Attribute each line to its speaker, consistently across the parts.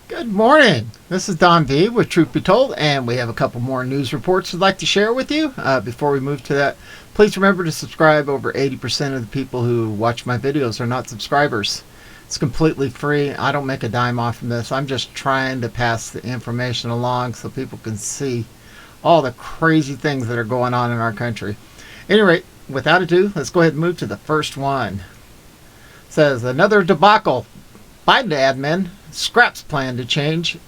Speaker 1: Good morning. This is Don V with Truth Be Told, and we have a couple more news reports we'd like to share with you. Before we move to that, please remember to subscribe. Over 80% of the people who watch my videos are not subscribers. It's completely free. I don't make a dime off from this. I'm just trying to pass the information along so people can see all the crazy things that are going on in our country. At any rate, without ado, let's go ahead and move to the first one. It says, another debacle. Biden admin scraps plan to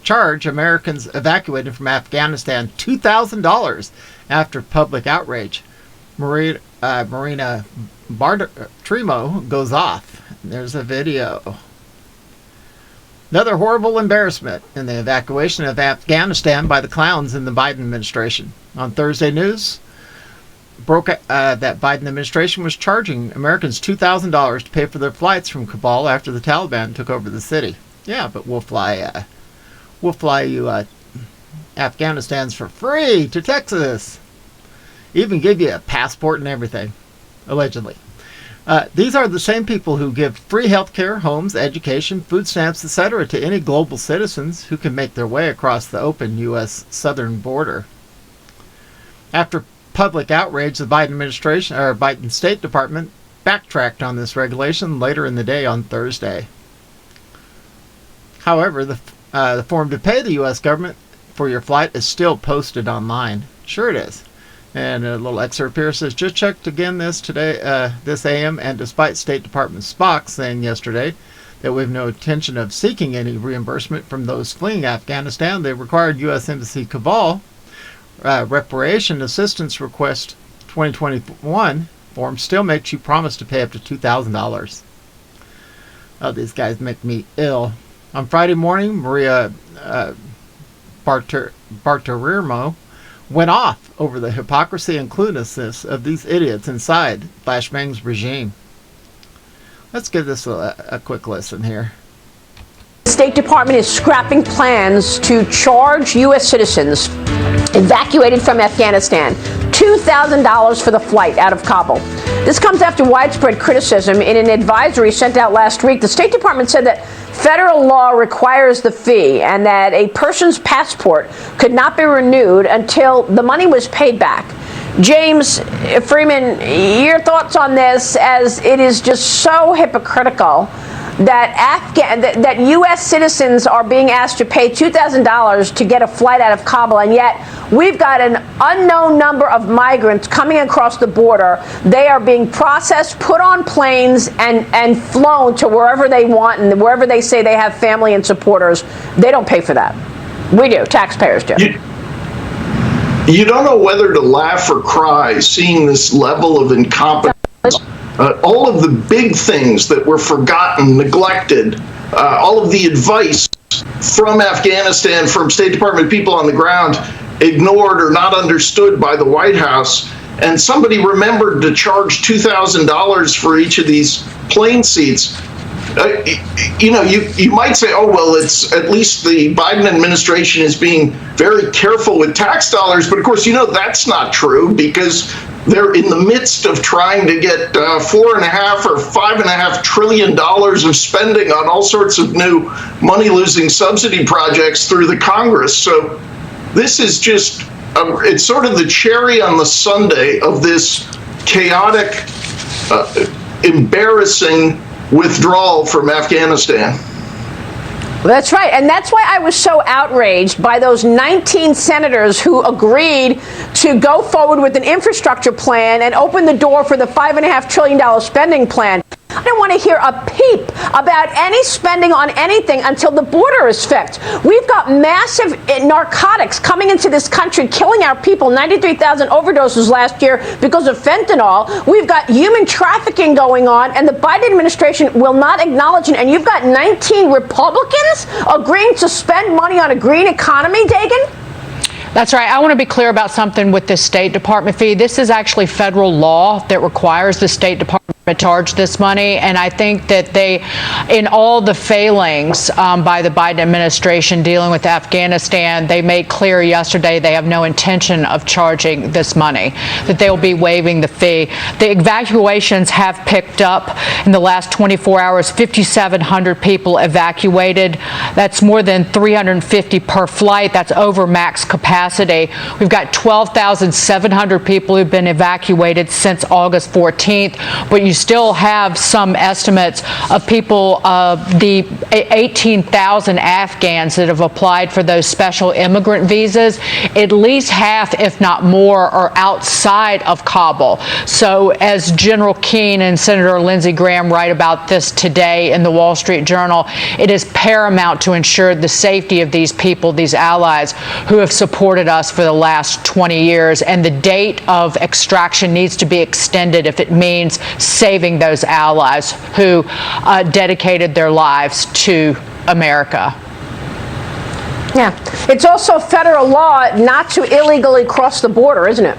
Speaker 1: charge Americans evacuated from Afghanistan $2,000 after public outrage. Marina Bartiromo goes off. There's a video. Another horrible embarrassment in the evacuation of Afghanistan by the clowns in the Biden administration. On Thursday news, broke that Biden administration was charging Americans $2,000 to pay for their flights from Kabul after the Taliban took over the city. Yeah, but we'll fly you Afghanistans for free to Texas. Even give you a passport and everything, allegedly. These are the same people who give free health care, homes, education, food stamps, etc. to any global citizens who can make their way across the open U.S. southern border. After public outrage, the Biden administration, or Biden State Department, backtracked on this regulation later in the day on Thursday. However, the form to pay the U.S. government for your flight is still posted online. Sure it is. And a little excerpt here says, just checked again this AM, and despite State Department Spock saying yesterday that we have no intention of seeking any reimbursement from those fleeing Afghanistan, the required U.S. Embassy Kabul reparation assistance request 2021 form still makes you promise to pay up to $2,000. Oh, these guys make me ill. On Friday morning, Maria Bartiromo went off over the hypocrisy and cluelessness of these idiots inside Flashbang's regime. Let's give this a quick listen here.
Speaker 2: The State Department is scrapping plans to charge U.S. citizens evacuated from Afghanistan $2,000 for the flight out of Kabul. This comes after widespread criticism. In an advisory sent out last week, the State Department said that federal law requires the fee and that a person's passport could not be renewed until the money was paid back. James Freeman, your thoughts on this, as it is just so hypocritical that U.S. citizens are being asked to pay $2,000 to get a flight out of Kabul, and yet we've got an unknown number of migrants coming across the border. They are being processed, put on planes, and flown to wherever they want and wherever they say they have family and supporters. They don't pay for that. We do. Taxpayers do.
Speaker 3: You don't know whether to laugh or cry seeing this level of incompetence. All of the big things that were forgotten, neglected, all of the advice from Afghanistan, from State Department people on the ground, ignored or not understood by the White House. And somebody remembered to charge $2,000 for each of these plane seats. You might say, oh, well, it's at least the Biden administration is being very careful with tax dollars. But of course, that's not true, because they're in the midst of trying to get $4.5 or $5.5 trillion of spending on all sorts of new money-losing subsidy projects through the Congress. So this is just, it's sort of the cherry on the sundae of this chaotic, embarrassing withdrawal from Afghanistan.
Speaker 2: That's right. And that's why I was so outraged by those 19 senators who agreed to go forward with an infrastructure plan and open the door for the $5.5 trillion spending plan. I don't want to hear a peep about any spending on anything until the border is fixed. We've got massive narcotics coming into this country, killing our people, 93,000 overdoses last year because of fentanyl. We've got human trafficking going on, and the Biden administration will not acknowledge it. And you've got 19 Republicans agreeing to spend money on a green economy, Dagan?
Speaker 4: That's right. I want to be clear about something with this State Department fee. This is actually federal law that requires the State Department charge this money, and I think that they, in all the failings by the Biden administration dealing with Afghanistan, they made clear yesterday they have no intention of charging this money, that they will be waiving the fee. The evacuations have picked up in the last 24 hours. 5,700 people evacuated. That's more than 350 per flight. That's over max capacity. We've got 12,700 people who've been evacuated since August 14th, but you still have some estimates of people, the 18,000 Afghans that have applied for those special immigrant visas. At least half, if not more, are outside of Kabul. So as General Keane and Senator Lindsey Graham write about this today in the Wall Street Journal, it is paramount to ensure the safety of these people, these allies who have supported us for the last 20 years. And the date of extraction needs to be extended if it means saving those allies who dedicated their lives to America.
Speaker 2: Yeah. It's also federal law not to illegally cross the border, isn't it?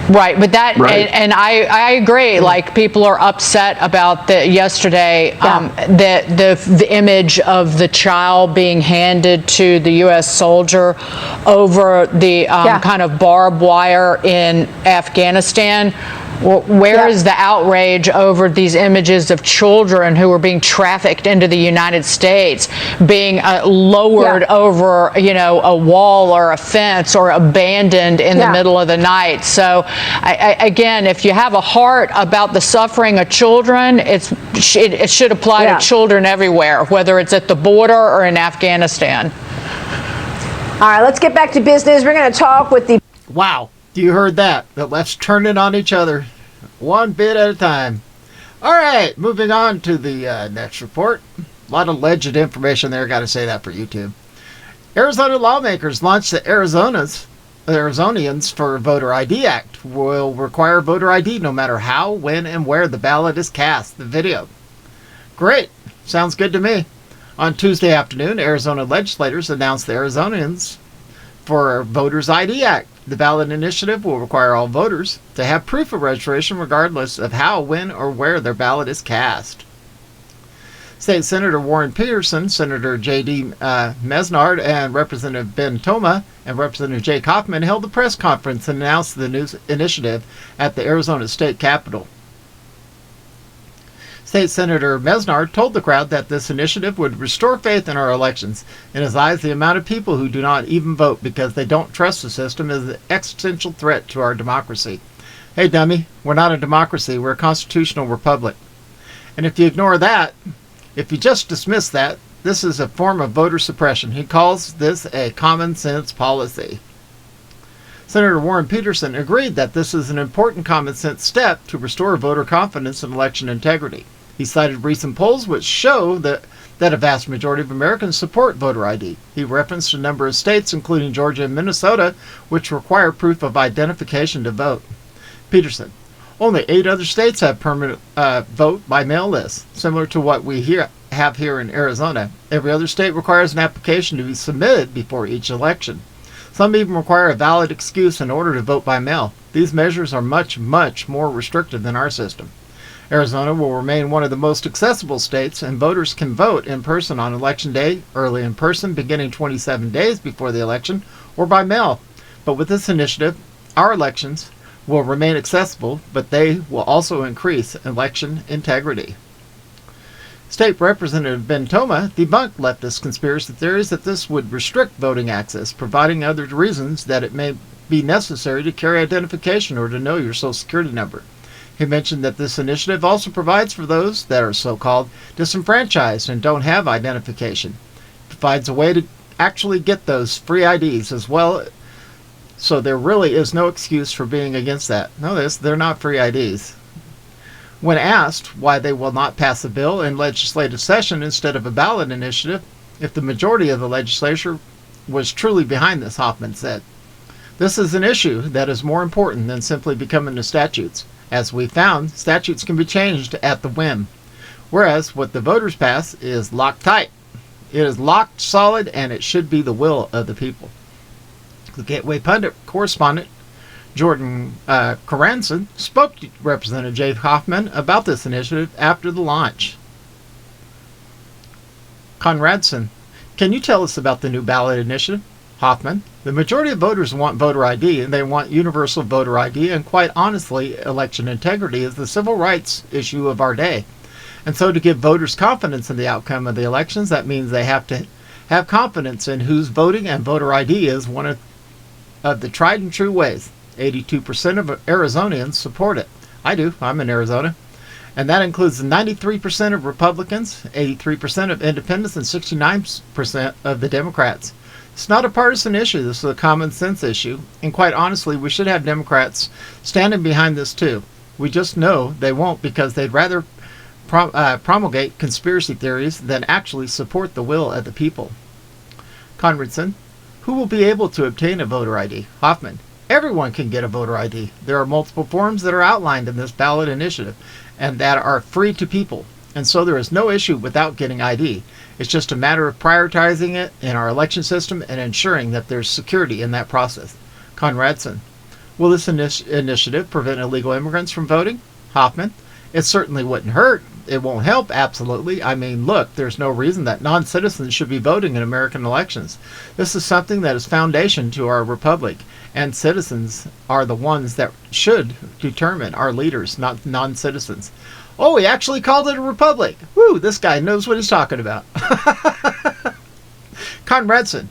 Speaker 4: Right, but that,
Speaker 3: right.
Speaker 4: And I agree. Like, people are upset about yesterday, the image of the child being handed to the U.S. soldier over the kind of barbed wire in Afghanistan. Where is the outrage over these images of children who are being trafficked into the United States, being lowered over, a wall or a fence, or abandoned in the middle of the night? So, again, if you have a heart about the suffering of children, it should apply to children everywhere, whether it's at the border or in Afghanistan.
Speaker 2: All right, let's get back to business. We're going to talk with the...
Speaker 1: Wow. You heard that. But let's turn it on each other one bit at a time. All right, moving on to the next report. A lot of alleged information there, got to say that for YouTube. Arizona lawmakers launched the Arizonans for Voter ID Act. Will require voter ID no matter how, when, and where the ballot is cast. The video. Great. Sounds good to me. On Tuesday afternoon, Arizona legislators announced the Arizonans for Voters ID Act. The ballot initiative will require all voters to have proof of registration regardless of how, when, or where their ballot is cast. State Senator Warren Peterson, Senator J.D. Mesnard, and Representative Ben Toma and Representative Jake Hoffman held a press conference and announced the new initiative at the Arizona State Capitol. State Senator Mesnard told the crowd that this initiative would restore faith in our elections. In his eyes, the amount of people who do not even vote because they don't trust the system is an existential threat to our democracy. Hey, dummy, we're not a democracy, we're a constitutional republic. And if you ignore that, if you just dismiss that, this is a form of voter suppression. He calls this a common sense policy. Senator Warren Peterson agreed that this is an important common sense step to restore voter confidence in election integrity. He cited recent polls which show that a vast majority of Americans support voter ID. He referenced a number of states, including Georgia and Minnesota, which require proof of identification to vote. Peterson, only 8 other states have permanent vote by mail lists, similar to what we have here in Arizona. Every other state requires an application to be submitted before each election. Some even require a valid excuse in order to vote by mail. These measures are much, much more restrictive than our system. Arizona will remain one of the most accessible states, and voters can vote in person on Election Day, early in person beginning 27 days before the election, or by mail. But with this initiative, our elections will remain accessible, but they will also increase election integrity. State Representative Ben Toma debunked leftist conspiracy theories that this would restrict voting access, providing other reasons that it may be necessary to carry identification or to know your Social Security number. He mentioned that this initiative also provides for those that are so-called disenfranchised and don't have identification. It provides a way to actually get those free IDs as well, so there really is no excuse for being against that. Notice, they're not free IDs. When asked why they will not pass a bill in legislative session instead of a ballot initiative, if the majority of the legislature was truly behind this, Hoffman said, "This is an issue that is more important than simply becoming the statutes. As we found, statutes can be changed at the whim, whereas what the voters pass is locked tight. It is locked solid, and it should be the will of the people." The Gateway Pundit correspondent Jordan Coranson spoke to Representative Jay Hoffman about this initiative after the launch. Conradson, can you tell us about the new ballot initiative? Hoffman, the majority of voters want voter ID, and they want universal voter ID, and quite honestly, election integrity is the civil rights issue of our day. And so to give voters confidence in the outcome of the elections, that means they have to have confidence in who's voting, and voter ID is one of the tried and true ways. 82% of Arizonans support it. I do. I'm in Arizona. And that includes 93% of Republicans, 83% of independents, and 69% of the Democrats. It's not a partisan issue. This is a common sense issue. And quite honestly, we should have Democrats standing behind this too. We just know they won't, because they'd rather promulgate conspiracy theories than actually support the will of the people. Conradson, who will be able to obtain a voter ID? Hoffman, everyone can get a voter ID. There are multiple forms that are outlined in this ballot initiative and that are free to people. And so there is no issue without getting ID. It's just a matter of prioritizing it in our election system and ensuring that there's security in that process. Conradson, will this initiative prevent illegal immigrants from voting? Hoffman, it certainly wouldn't hurt. It won't help, absolutely. I mean, look, there's no reason that non-citizens should be voting in American elections. This is something that is foundation to our republic, and citizens are the ones that should determine our leaders, not non-citizens. Oh, he actually called it a republic. Woo, this guy knows what he's talking about. Conradson,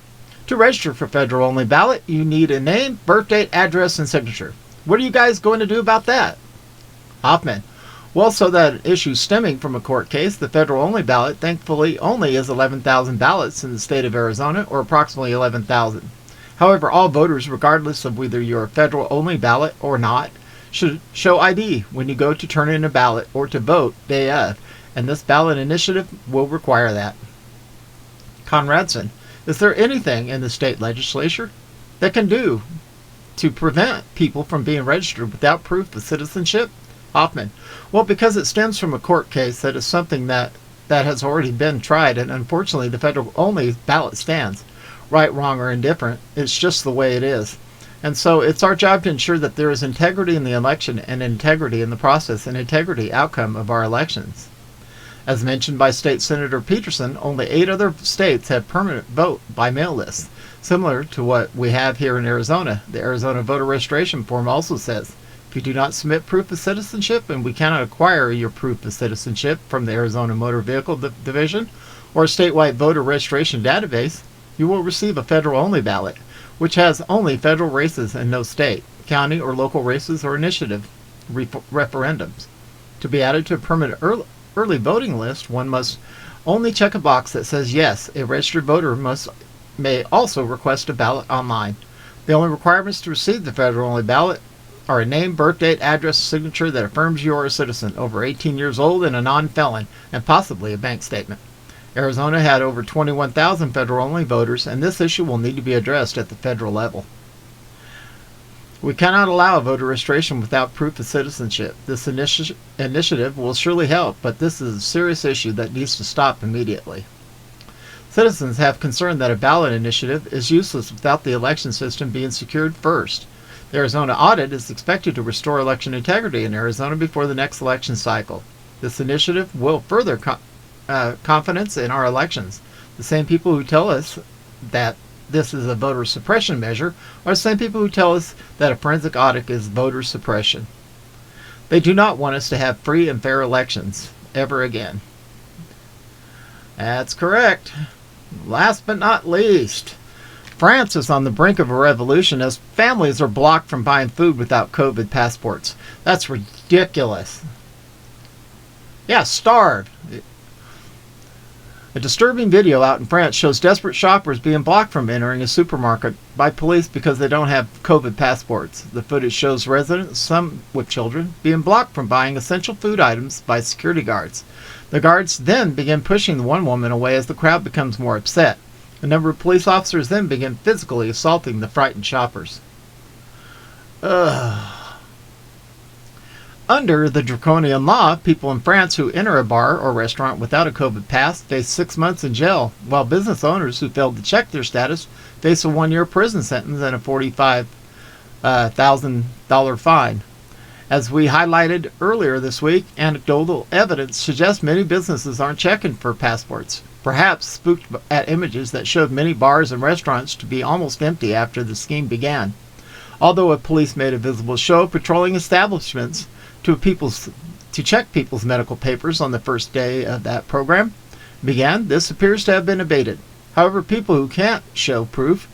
Speaker 1: to register for federal-only ballot, you need a name, birth date, address, and signature. What are you guys going to do about that? Hoffman, well, so that issue stemming from a court case, the federal-only ballot, thankfully, only is 11,000 ballots in the state of Arizona, or approximately 11,000. However, all voters, regardless of whether you're a federal-only ballot or not, should show ID when you go to turn in a ballot or to vote day of, and this ballot initiative will require that. Conradson, is there anything in the state legislature that can do to prevent people from being registered without proof of citizenship? Hoffman, well, because it stems from a court case, that is something that has already been tried, and unfortunately the federal-only ballot stands. Right, wrong, or indifferent, it's just the way it is. And so it's our job to ensure that there is integrity in the election and integrity in the process and integrity outcome of our elections. As mentioned by State Senator Peterson, only 8 other states have permanent vote by mail lists, similar to what we have here in Arizona. The Arizona voter registration form also says, if you do not submit proof of citizenship and we cannot acquire your proof of citizenship from the Arizona Motor Vehicle Division or a statewide voter registration database, you will receive a federal-only ballot, which has only federal races and no state, county, or local races or initiative referendums. To be added to a permanent early voting list, one must only check a box that says yes. A registered voter may also request a ballot online. The only requirements to receive the federal-only ballot are a name, birth date, address, signature that affirms you are a citizen, over 18 years old, and a non-felon, and possibly a bank statement. Arizona had over 21,000 federal-only voters, and this issue will need to be addressed at the federal level. We cannot allow voter registration without proof of citizenship. This initiative will surely help, but this is a serious issue that needs to stop immediately. Citizens have concern that a ballot initiative is useless without the election system being secured first. The Arizona audit is expected to restore election integrity in Arizona before the next election cycle. This initiative will further confidence in our elections. The same people who tell us that this is a voter suppression measure are the same people who tell us that a forensic audit is voter suppression. They do not want us to have free and fair elections ever again. That's correct. Last but not least, France is on the brink of a revolution as families are blocked from buying food without COVID passports. That's ridiculous. Yeah, starve. A disturbing video out in France shows desperate shoppers being blocked from entering a supermarket by police because they don't have COVID passports. The footage shows residents, some with children, being blocked from buying essential food items by security guards. The guards then begin pushing the one woman away as the crowd becomes more upset. A number of police officers then begin physically assaulting the frightened shoppers. Under the draconian law, people in France who enter a bar or restaurant without a COVID pass face 6 months in jail, while business owners who failed to check their status face a 1-year prison sentence and a a $1,000 fine. As we highlighted earlier this week, anecdotal evidence suggests many businesses aren't checking for passports, perhaps spooked at images that showed many bars and restaurants to be almost empty after the scheme began. Although police made a visible show patrolling establishments to check people's medical papers on the first day of that program began, this appears to have been abated. However, people who can't show proof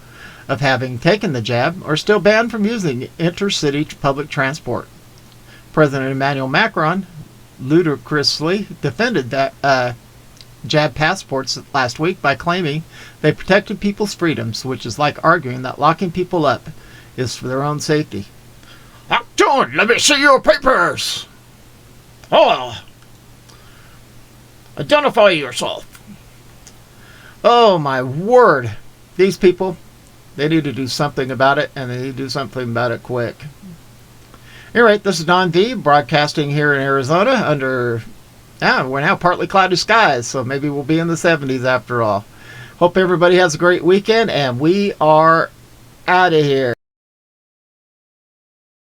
Speaker 1: of having taken the jab are still banned from using intercity public transport. President Emmanuel Macron ludicrously defended that jab passports last week by claiming they protected people's freedoms, which is like arguing that locking people up is for their own safety. Acton, let me see your papers. Oh, identify yourself. Oh my word. These people, they need to do something about it, and they need to do something about it quick. Anyway, this is Don V, broadcasting here in Arizona under, we're now partly cloudy skies, so maybe we'll be in the 70s after all. Hope everybody has a great weekend, and we are out of here.